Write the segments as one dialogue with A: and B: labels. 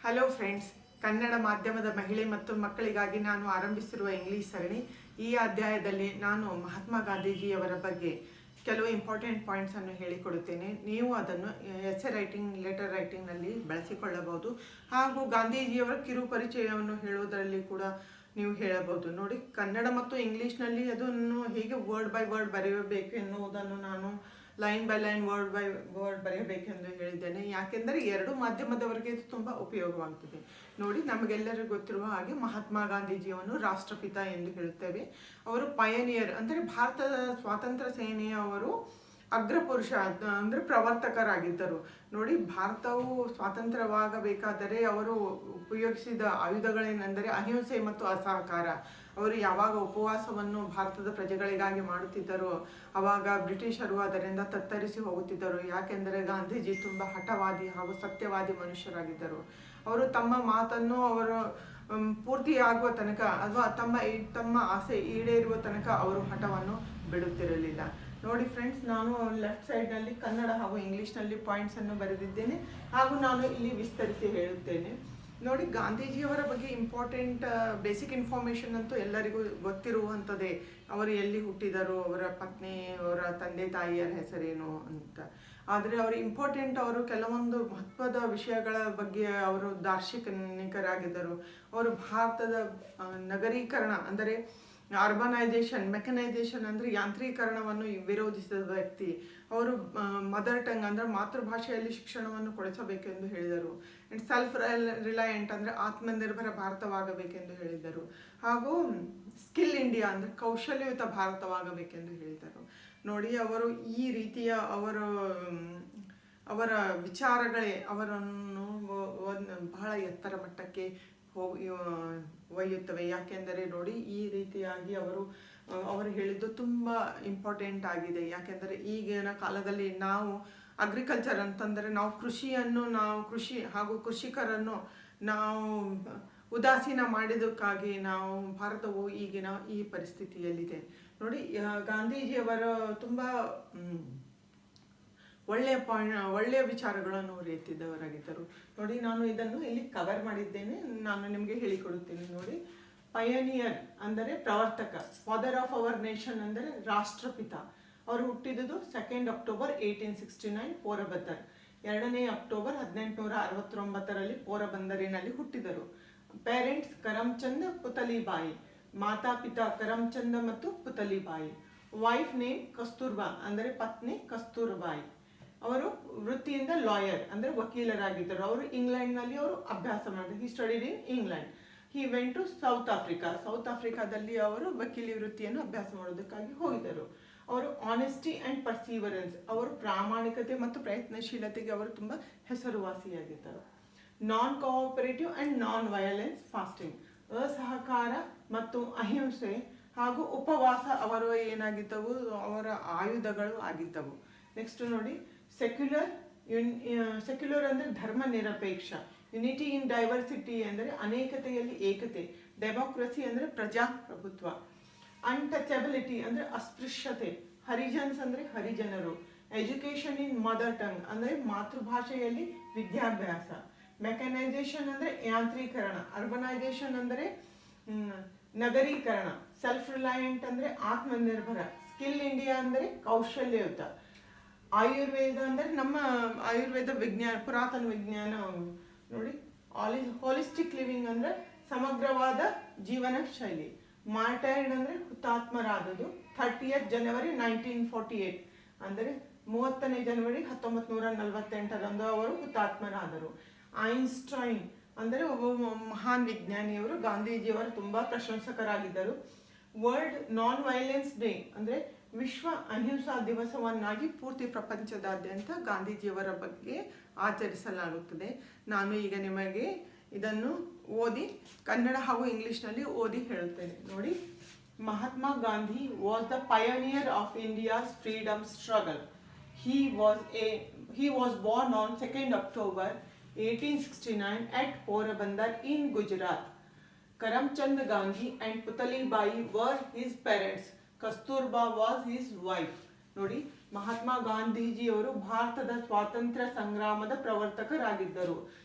A: Hello friends, Kannada ಮಾಧ್ಯಮದ ಮಹಿಳೆ ಮತ್ತು ಮಕ್ಕಳಿಗಾಗಿ ನಾನು ಆರಂಭಿಸಿರುವ ಇಂಗ್ಲಿಷ್ ಸರಣಿ. ಈ ಅಧ್ಯಾಯದಲ್ಲಿ ನಾನು ಮಹಾತ್ಮ ಗಾಂಧೀಜಿಯವರ ಬಗ್ಗೆ ಕೆಲವು ಇಂಪಾರ್ಟೆಂಟ್ ಪಾಯಿಂಟ್ಸನ್ನು ಹೇಳಿಕೊಡುತ್ತೇನೆ. ನೀವು ಅದನ್ನು ಎಸ್ಸೆ ರೈಟಿಂಗ್, ಲೆಟರ್ ರೈಟಿಂಗ್ನಲ್ಲಿ ಬಳಸಿಕೊಳ್ಳಬಹುದು. ಹಾಗೂ ಗಾಂಧೀಜಿಯವರ ಕಿರು ಪರಿಚಯವನ್ನು ಹೇಳುವುದರಲ್ಲಿ ಕೂಡ ನೀವು ಹೇಳಬಹುದು. ನೋಡಿ, ಕನ್ನಡ ಮತ್ತು ಇಂಗ್ಲೀಷ್ನಲ್ಲಿ ಅದನ್ನು ಹೇಗೆ ವರ್ಡ್ ಬೈ ವರ್ಡ್ ಬರೆಯಬೇಕು ಎನ್ನುವುದನ್ನು ನಾನು line by line, word by word ಬರೆಯಬೇಕೆಂದು ಹೇಳಿದ್ದೇನೆ. ಯಾಕೆಂದರೆ ಎರಡು ಮಾಧ್ಯಮದವರಿಗೆ ಇದು ತುಂಬ ಉಪಯೋಗವಾಗುತ್ತದೆ. ನೋಡಿ, ನಮಗೆಲ್ಲರಿಗೂ ಗೊತ್ತಿರುವ ಹಾಗೆ ಮಹಾತ್ಮ ಗಾಂಧೀಜಿಯನ್ನು ರಾಷ್ಟ್ರಪಿತ ಎಂದು ಹೇಳುತ್ತೇವೆ. ಅವರು ಪಯನಿಯರ್ ಅಂದರೆ ಭಾರತದ ಸ್ವಾತಂತ್ರ್ಯ ಸೇನೆಯ ಅವರು ಅಗ್ರಪುರುಷ ಅಂದರೆ ಪ್ರವರ್ತಕರಾಗಿದ್ದರು. ನೋಡಿ, ಭಾರತವು ಸ್ವಾತಂತ್ರ್ಯವಾಗಬೇಕಾದರೆ ಅವರು ಉಪಯೋಗಿಸಿದ ಆಯುಧಗಳೇನೆಂದರೆ ಅಹಿಂಸೆ ಮತ್ತು ಅಸಹಕಾರ. ಅವರು ಯಾವಾಗ ಉಪವಾಸವನ್ನು ಭಾರತದ ಪ್ರಜೆಗಳಿಗಾಗಿ ಮಾಡುತ್ತಿದ್ದರೋ ಆವಾಗ ಬ್ರಿಟಿಷರು ಅದರಿಂದ ತತ್ತರಿಸಿ ಹೋಗುತ್ತಿದ್ದರು. ಯಾಕೆಂದರೆ ಗಾಂಧೀಜಿ ತುಂಬ ಹಠವಾದಿ ಹಾಗೂ ಸತ್ಯವಾದಿ ಮನುಷ್ಯರಾಗಿದ್ದರು. ಅವರು ತಮ್ಮ ಮಾತನ್ನು ಅವರು ಪೂರ್ತಿಯಾಗುವ ತನಕ ಅಥವಾ ತಮ್ಮ ಆಸೆ ಈಡೇರುವ ತನಕ ಅವರು ಹಠವನ್ನು ಬಿಡುತ್ತಿರಲಿಲ್ಲ. ನೋಡಿ ಫ್ರೆಂಡ್ಸ್, ನಾನು ಲೆಫ್ಟ್ ಸೈಡ್ನಲ್ಲಿ ಕನ್ನಡ ಹಾಗೂ ಇಂಗ್ಲೀಷ್ನಲ್ಲಿ ಪಾಯಿಂಟ್ಸನ್ನು ಬರೆದಿದ್ದೇನೆ ಹಾಗೂ ನಾನು ಇಲ್ಲಿ ವಿಸ್ತರಿಸಿ ಹೇಳುತ್ತೇನೆ. ನೋಡಿ, ಗಾಂಧೀಜಿಯವರ ಬಗ್ಗೆ ಇಂಪಾರ್ಟೆಂಟ್ ಬೇಸಿಕ್ ಇನ್ಫಾರ್ಮೇಷನ್ ಅಂತೂ ಎಲ್ಲರಿಗೂ ಗೊತ್ತಿರುವಂಥದ್ದೇ. ಅವರು ಎಲ್ಲಿ ಹುಟ್ಟಿದರು, ಅವರ ಪತ್ನಿ, ಅವರ ತಂದೆ ತಾಯಿಯರ ಹೆಸರೇನು ಅಂತ. ಆದರೆ ಅವರು ಇಂಪಾರ್ಟೆಂಟ್, ಅವರು ಕೆಲವೊಂದು ಮಹತ್ವದ ವಿಷಯಗಳ ಬಗ್ಗೆ ಅವರು ದಾರ್ಶನಿಕರಾಗಿದ್ದರು. ಅವರು ಭಾರತದ ನಗರೀಕರಣ ಅಂದರೆ ಅರ್ಬನೈಜೇಷನ್, ಮೆಕನೈಜೇಷನ್ ಅಂದರೆ ಯಾಂತ್ರೀಕರಣವನ್ನು ವಿರೋಧಿಸಿದ ವ್ಯಕ್ತಿ. ಅವರು ಮದರ್ ಟಂಗ್ ಅಂದರೆ ಮಾತೃಭಾಷೆಯಲ್ಲಿ ಶಿಕ್ಷಣವನ್ನು ಕೊಡಿಸಬೇಕೆಂದು ಹೇಳಿದರು. ಆ್ಯಂಡ್ ಸೆಲ್ಫ್ ರಿಲಯಂಟ್ ಅಂದರೆ ಆತ್ಮನಿರ್ಭರ ಭಾರತವಾಗಬೇಕೆಂದು ಹೇಳಿದರು. ಹಾಗೂ ಸ್ಕಿಲ್ ಇಂಡಿಯಾ ಅಂದರೆ ಕೌಶಲ್ಯಯುತ ಭಾರತವಾಗಬೇಕೆಂದು ಹೇಳಿದರು. ನೋಡಿ, ಅವರು ಈ ರೀತಿಯ ಅವರ ವಿಚಾರಗಳೇ ಅವರನ್ನು ಬಹಳ ಎತ್ತರ ಮಟ್ಟಕ್ಕೆ ಒಯ್ಯುತ್ತವೆ. ಯಾಕೆಂದರೆ ನೋಡಿ, ಈ ರೀತಿಯಾಗಿ ಅವರು ಹೇಳಿದ್ದು ತುಂಬ ಇಂಪಾರ್ಟೆಂಟ್ ಆಗಿದೆ. ಯಾಕೆಂದರೆ ಈಗಿನ ಕಾಲದಲ್ಲಿ ನಾವು ಅಗ್ರಿಕಲ್ಚರ್ ಅಂತಂದರೆ ನಾವು ಕೃಷಿ ಹಾಗೂ ಕೃಷಿಕರನ್ನು ನಾವು ಉದಾಸೀನ ಮಾಡಿದ್ದಕ್ಕಾಗಿ ನಾವು ಭಾರತವು ಈಗಿನ ಈ ಪರಿಸ್ಥಿತಿಯಲ್ಲಿದೆ. ನೋಡಿ, ಗಾಂಧೀಜಿಯವರ ತುಂಬ ಒಳ್ಳೆಯ ವಿಚಾರಗಳನ್ನು ಅವರು ಎತ್ತಿದ್ದವರಾಗಿದ್ದರು. ನೋಡಿ, ನಾನು ಇದನ್ನು ಇಲ್ಲಿ ಕವರ್ ಮಾಡಿದ್ದೇನೆ, ನಾನು ನಿಮಗೆ ಹೇಳಿಕೊಡುತ್ತೇನೆ. ನೋಡಿ, ಪಯನಿಯರ್ ಅಂದರೆ ಪ್ರವರ್ತಕ, ಫಾದರ್ ಆಫ್ ಅವರ್ ನೇಷನ್ ಅಂದರೆ ರಾಷ್ಟ್ರಪಿತ. ಅವರು ಹುಟ್ಟಿದುದು 2 ಅಕ್ಟೋಬರ್ 1869 ಪೋರಬಂದರ್. 2 ಅಕ್ಟೋಬರ್ 1869 ಪೋರಬಂದರಿನಲ್ಲಿ ಹುಟ್ಟಿದರು. ಪೇರೆಂಟ್ಸ್ ಕರಮ್ಚಂದ್ ಪುತಲಿಬಾಯಿ, ಮಾತಾಪಿತಾ ಕರಮ್ಚಂದ್ ಮತ್ತು ಪುತಲಿಬಾಯಿ. ವೈಫ್ ನೇಮ್ ಕಸ್ತೂರ್ಬಾ ಅಂದರೆ ಪತ್ನಿ ಕಸ್ತೂರ್ಬಾಯಿ. ಅವರು ವೃತ್ತಿಯಿಂದ ಲಾಯರ್ ಅಂದರೆ ವಕೀಲರಾಗಿದ್ದರು. ಅವರು ಇಂಗ್ಲೆಂಡ್ನಲ್ಲಿ ಅವರು ಅಭ್ಯಾಸ ಮಾಡಿದರು. He studied in England. He went to south ಆಫ್ರಿಕಾದಲ್ಲಿ ಅವರು ವಕೀಲಿ ವೃತ್ತಿಯನ್ನು ಅಭ್ಯಾಸ ಮಾಡೋದಕ್ಕಾಗಿ ಹೋಗಿದ್ದರು. ಅವರು ಆನೆಸ್ಟಿ ಆ್ಯಂಡ್ ಪರ್ಸೀವರೆನ್ಸ್, ಅವರು ಪ್ರಾಮಾಣಿಕತೆ ಮತ್ತು ಪ್ರಯತ್ನಶೀಲತೆಗೆ ಅವರು ತುಂಬ ಹೆಸರುವಾಸಿಯಾಗಿದ್ದರು. Non cooperative and non violence fasting, ಅಸಹಕಾರ ಮತ್ತು ಅಹಿಂಸೆ ಹಾಗೂ ಉಪವಾಸ ಅವರು ಏನಾಗಿದ್ದವು, ಅವರ ಆಯುಧಗಳು ಆಗಿದ್ದವು. ನೆಕ್ಸ್ಟ್ ನೋಡಿ, ಸೆಕ್ಯುಲರ್ ಅಂದರೆ ಧರ್ಮ ನಿರಪೇಕ್ಷ. ಯುನಿಟಿ ಇನ್ ಡೈವರ್ಸಿಟಿ ಅಂದರೆ ಅನೇಕತೆಯಲ್ಲಿ ಏಕತೆ. ಡೆಮೋಕ್ರಸಿ ಅಂದರೆ ಪ್ರಜಾಪ್ರಭುತ್ವ. ಅನ್ಟಚಬಿಲಿಟಿ ಅಂದರೆ ಅಸ್ಪೃಶ್ಯತೆ. ಹರಿಜನ್ಸ್ ಅಂದರೆ ಹರಿಜನರು. ಎಜುಕೇಶನ್ ಇನ್ ಮದರ್ ಟಂಗ್ ಅಂದರೆ ಮಾತೃಭಾಷೆಯಲ್ಲಿ ವಿದ್ಯಾಭ್ಯಾಸ. ಮೆಕನೈಜೇಷನ್ ಅಂದರೆ ಯಾಂತ್ರೀಕರಣ. ಅರ್ಬನೈಜೇಷನ್ ಅಂದರೆ ನಗರೀಕರಣ. ಸೆಲ್ಫ್ ರಿಲಯಂಟ್ ಅಂದರೆ ಆತ್ಮನಿರ್ಭರ. ಸ್ಕಿಲ್ ಇಂಡಿಯಾ ಅಂದರೆ ಕೌಶಲ್ಯಯುತ. ಆಯುರ್ವೇದ ಅಂದರೆ ನಮ್ಮ ಆಯುರ್ವೇದ ವಿಜ್ಞಾನ, ಪುರಾತನ ವಿಜ್ಞಾನ. ನೋಡಿ, ಹೋಲಿಸ್ಟಿಕ್ ಲಿವಿಂಗ್ ಅಂದರೆ ಸಮಗ್ರವಾದ ಜೀವನ ಶೈಲಿ. ಮಾರ್ಟೈರ್ಡ್ ಅಂದರೆ ಹುತಾತ್ಮರಾದದು. 30th ಜನವರಿ 1948 ಅಂದರೆ 30ನೇ ಜನವರಿ 1948 ಅವರು ಹುತಾತ್ಮರಾದರು. ಐನ್ಸ್ಟೈನ್ ಅಂದರೆ ಒಬ್ಬ ಮಹಾನ್ ವಿಜ್ಞಾನಿಯವರು. ಗಾಂಧೀಜಿಯವರು ತುಂಬ ಪ್ರಶಂಸಕರಾಗಿದ್ದರು. ವರ್ಲ್ಡ್ ನಾನ್ ವೈಲೆನ್ಸ್ ಡೇ ಅಂದರೆ ವಿಶ್ವ ಅಹಿಂಸಾ ದಿವಸವನ್ನಾಗಿ ಪೂರ್ತಿ ಪ್ರಪಂಚದಾದ್ಯಂತ ಗಾಂಧೀಜಿಯವರ ಬಗ್ಗೆ ಆಚರಿಸಲಾಗುತ್ತದೆ. ನಾನು ಈಗ ನಿಮಗೆ ಇದನ್ನು ಓದಿ ಕನ್ನಡ ಹಾಗೂ ಇಂಗ್ಲಿಷ್ನಲ್ಲಿ ಓದಿ ಹೇಳುತ್ತೇನೆ. ನೋಡಿ, Mahatma Gandhi was the pioneer of India's freedom struggle. He was born on 2 October 1869 at Porabandar in Gujarat. Karamchand Gandhi and Putali Bai were his parents. Kasturba was his wife. ನೋಡಿ, ಮಹಾತ್ಮ ಗಾಂಧೀಜಿಯವರು ಭಾರತದ ಸ್ವಾತಂತ್ರ್ಯ ಸಂಗ್ರಾಮದ ಪ್ರವರ್ತಕರಾಗಿದ್ದರು.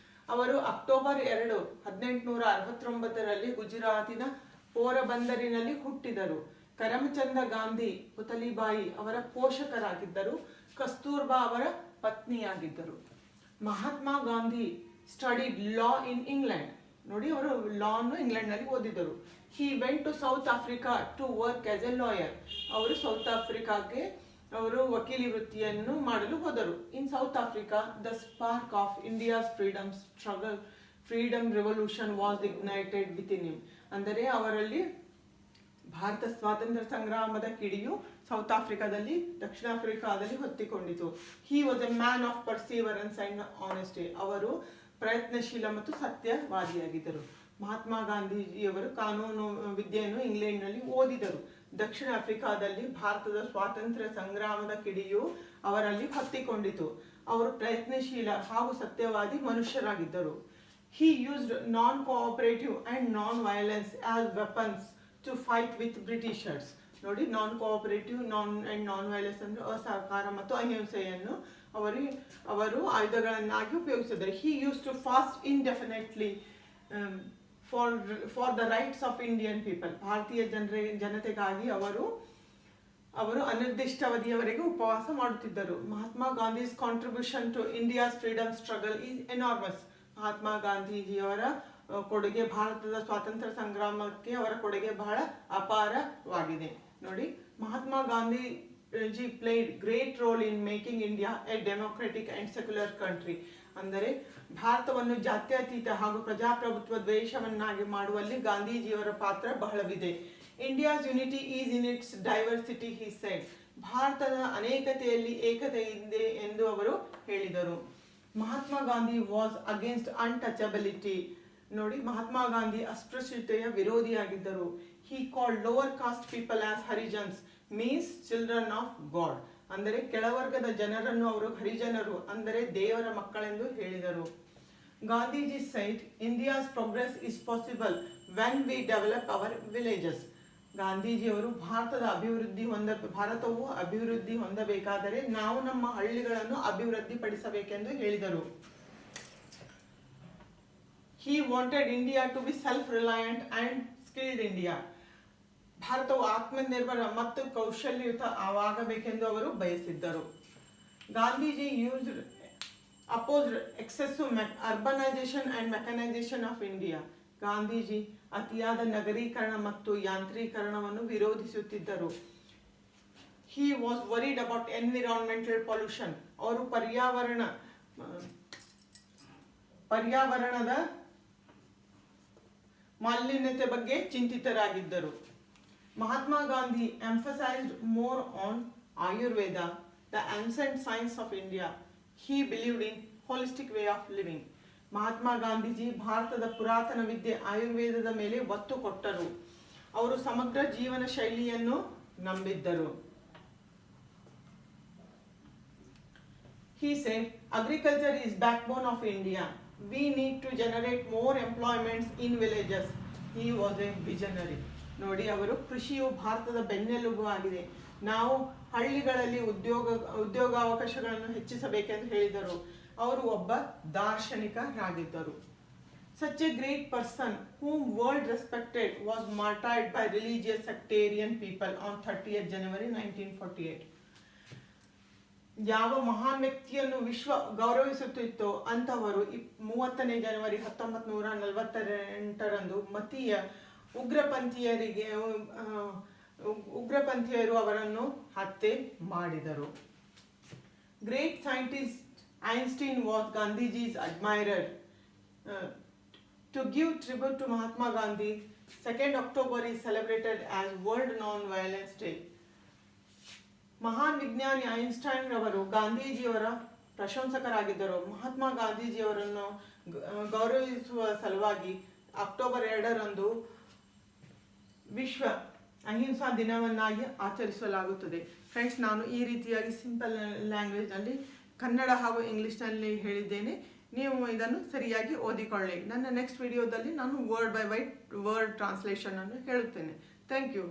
A: ಅವರು ಅಕ್ಟೋಬರ್ 2, 1869ರಲ್ಲಿ ಗುಜರಾತಿನ ಪೋರಬಂದರಿನಲ್ಲಿ ಹುಟ್ಟಿದರು. ಕರಮಚಂದ ಗಾಂಧಿ ಪುತಲಿಬಾಯಿ ಅವರ ಪೋಷಕರಾಗಿದ್ದರು. ಕಸ್ತೂರ್ಬಾ ಅವರ ಪತ್ನಿಯಾಗಿದ್ದರು. Mahatma Gandhi studied law in England. ನೋಡಿ, ಅವರು ಲಾ ಅನ್ನು ಇಂಗ್ಲೆಂಡ್ನಲ್ಲಿ ಓದಿದರು. He went to South Africa to work as a lawyer. ಅವರು ಸೌತ್ ಆಫ್ರಿಕಾಗೆ ಅವರು ವಕೀಲಿ ವೃತ್ತಿಯನ್ನು ಮಾಡಲು ಹೋದರು. In South Africa the spark of India's freedom revolution was ignited with in him. ಅಂದರೆ ಅವರಲ್ಲಿ ಭಾರತ ಸ್ವಾತಂತ್ರ್ಯ ಸಂಗ್ರಾಮದ ಕಿಡಿಯು ಸೌತ್ ಆಫ್ರಿಕಾದಲ್ಲಿ, ದಕ್ಷಿಣ ಆಫ್ರಿಕಾದಲ್ಲಿ ಹೊತ್ತಿಕೊಂಡಿತು. He was a man of perseverance and honesty. ಅವರು ಪ್ರಯತ್ನಶೀಲ ಮತ್ತು ಸತ್ಯವಾದಿಯಾಗಿದ್ದರು. ಮಹಾತ್ಮ ಗಾಂಧೀಜಿಯವರು ಕಾನೂನು ವಿದ್ಯೆಯನ್ನು ಇಂಗ್ಲೆಂಡ್ನಲ್ಲಿ ಓದಿದರು. ದಕ್ಷಿಣ ಆಫ್ರಿಕಾದಲ್ಲಿ ಭಾರತದ ಸ್ವಾತಂತ್ರ್ಯ ಸಂಗ್ರಾಮದ ಕಿಡಿಯು ಅವರಲ್ಲಿ ಹೊತ್ತಿಕೊಂಡಿತು. ಅವರು ಪ್ರಯತ್ನಶೀಲ ಹಾಗೂ ಸತ್ಯವಾದಿ ಮನುಷ್ಯರಾಗಿದ್ದರು. He used non-cooperative and non-violence as weapons to fight with Britishers. ನೋಡಿ, non-cooperative and non-violence ಅಂದ್ರೆ ಅಸಹಕಾರ ಮತ್ತು ಅಹಿಂಸೆಯನ್ನು ಅವರು ಆಯುಧಗಳನ್ನಾಗಿ ಉಪಯೋಗಿಸಿದರು. He used to fast indefinitely for the rights of Indian people. ಭಾರತೀಯ ಜನತೆಗಾಗಿ ಅವರು ಅನಿರ್ದಿಷ್ಟಾವಧಿಯವರೆಗೆ ಉಪವಾಸ ಮಾಡುತ್ತಿದ್ದರು. Mahatma Gandhi's contribution to India's freedom struggle is enormous. Mahatma ಗಾಂಧೀಜಿಯವರ ಕೊಡುಗೆ ಭಾರತದ ಸ್ವಾತಂತ್ರ್ಯ ಸಂಗ್ರಾಮಕ್ಕೆ ಅವರ ಕೊಡುಗೆ ಬಹಳ ಅಪಾರವಾಗಿದೆ. ನೋಡಿ, Mahatma Gandhiji played great role in making India a democratic and secular country. ಅಂದರೆ ಭಾರತವನ್ನು ಜಾತ್ಯತೀತ ಹಾಗೂ ಪ್ರಜಾಪ್ರಭುತ್ವ ದೇಶವನ್ನಾಗಿ ಮಾಡುವಲ್ಲಿ ಗಾಂಧೀಜಿಯವರ ಪಾತ್ರ ಬಹಳವಿದೆ. India's unity is in its diversity, he said. ಭಾರತದ ಅನೇಕತೆಯಲ್ಲಿ ಏಕತೆ ಇದೆ ಎಂದು ಅವರು ಹೇಳಿದರು. Mahatma Gandhi was against untouchability. ನೋಡಿ, ಮಹಾತ್ಮ ಗಾಂಧಿ ಅಸ್ಪೃಶ್ಯತೆಯ ವಿರೋಧಿಯಾಗಿದ್ದರು. He called lower caste people as Harijans, means children of God. ಅಂದರೆ ಕೆಳವರ್ಗದ ಜನರನ್ನು ಅವರು ಹರಿಜನರು, ಅಂದರೆ ದೇವರ ಮಕ್ಕಳೆಂದು ಹೇಳಿದರು. Gandhiji said India's progress is possible when we develop our villages. ಗಾಂಧೀಜಿಯವರು ಭಾರತವು ಅಭಿವೃದ್ಧಿ ಹೊಂದಬೇಕಾದರೆ ನಾವು ನಮ್ಮ ಹಳ್ಳಿಗಳನ್ನು ಅಭಿವೃದ್ಧಿಪಡಿಸಬೇಕೆಂದು ಹೇಳಿದರು. He wanted India to be self-reliant and skilled India. ಭಾರತವು ಆತ್ಮನಿರ್ಭರ ಮತ್ತು ಕೌಶಲ್ಯಯುತವಾಗಬೇಕೆಂದು ಅವರು ಬಯಸಿದ್ದರು. Gandhiji opposed excessive urbanization and mechanization of India. Gandhiji ಅತಿಯಾದ ನಗರೀಕರಣ ಮತ್ತು ಯಾಂತ್ರೀಕರಣವನ್ನು ವಿರೋಧಿಸುತ್ತಿದ್ದರು. He was worried about environmental pollution. ಅವರು ಪರ್ಯಾವರಣದ ಮಾಲಿನ್ಯತೆ ಬಗ್ಗೆ ಚಿಂತಿತರಾಗಿದ್ದರು. Mahatma Gandhi emphasized more on Ayurveda, the ancient science of India. He believed in holistic way of living. Mahatma Gandhiji ಭಾರತದ ಪುರಾತನ ವಿದ್ಯೆ ಆಯುರ್ವೇದದ ಮೇಲೆ ಒತ್ತು ಕೊಟ್ಟರು. ಅವರು ಸಮಗ್ರ ಜೀವನ ಶೈಲಿಯನ್ನು ನಂಬಿದ್ದರು. He said, agriculture is backbone of India. We need to generate more employments in villages. He was a visionary. ನೋಡಿ, ಅವರು ಕೃಷಿಯು ಭಾರತದ ಬೆನ್ನೆಲುಬು ಆಗಿದೆ. ನಾವು ಹಳ್ಳಿಗಳಲ್ಲಿ ಉದ್ಯೋಗಾವಕಾಶಗಳನ್ನು ಹೆಚ್ಚಿಸಬೇಕೆಂದು ಹೇಳಿದರು. ಅವರು ಒಬ್ಬ ದಾರ್ಶನಿಕರಾಗಿದ್ದರು. Such a great person whom world respected was martyred by religious sectarian people on 30th January 1948. ಯಾವ ಮಹಾನ್ ವ್ಯಕ್ತಿಯನ್ನು ವಿಶ್ವ ಗೌರವಿಸುತ್ತಿತ್ತೋ ಅಂತವರು 30ನೇ ಜನವರಿ 1948ರಂದು ಮತೀಯ ಉಗ್ರಪಂಥೀಯರು ಅವರನ್ನು ಹತ್ಯೆ ಮಾಡಿದರು. Great scientist Einstein was Gandhiji's admirer. To give tribute to Mahatma Gandhi, 2nd October is celebrated as World Non-Violence Day. ಮಹಾನ್ ವಿಜ್ಞಾನಿ ಐನ್ಸ್ಟೈನ್ ರವರು ಗಾಂಧೀಜಿಯವರ ಪ್ರಶಂಸಕರಾಗಿದ್ದರು. ಮಹಾತ್ಮ ಗಾಂಧೀಜಿಯವರನ್ನು ಗೌರವಿಸುವ ಸಲುವಾಗಿ ಅಕ್ಟೋಬರ್ 2ರಂದು ವಿಶ್ವ ಅಹಿಂಸಾ ದಿನವನ್ನಾಗಿ ಆಚರಿಸಲಾಗುತ್ತದೆ. ಫ್ರೆಂಡ್ಸ್, ನಾನು ಈ ರೀತಿಯಾಗಿ ಸಿಂಪಲ್ ಲ್ಯಾಂಗ್ವೇಜ್ನಲ್ಲಿ ಕನ್ನಡ ಹಾಗೂ ಇಂಗ್ಲೀಷ್ನಲ್ಲಿ ಹೇಳಿದ್ದೇನೆ. ನೀವು ಇದನ್ನು ಸರಿಯಾಗಿ ಓದಿಕೊಳ್ಳಿ. ನನ್ನ ನೆಕ್ಸ್ಟ್ ವಿಡಿಯೋದಲ್ಲಿ ನಾನು ವರ್ಡ್ ಬೈ ವರ್ಡ್ ಟ್ರಾನ್ಸ್ಲೇಷನ್ ಅನ್ನು ಹೇಳುತ್ತೇನೆ. Thank you.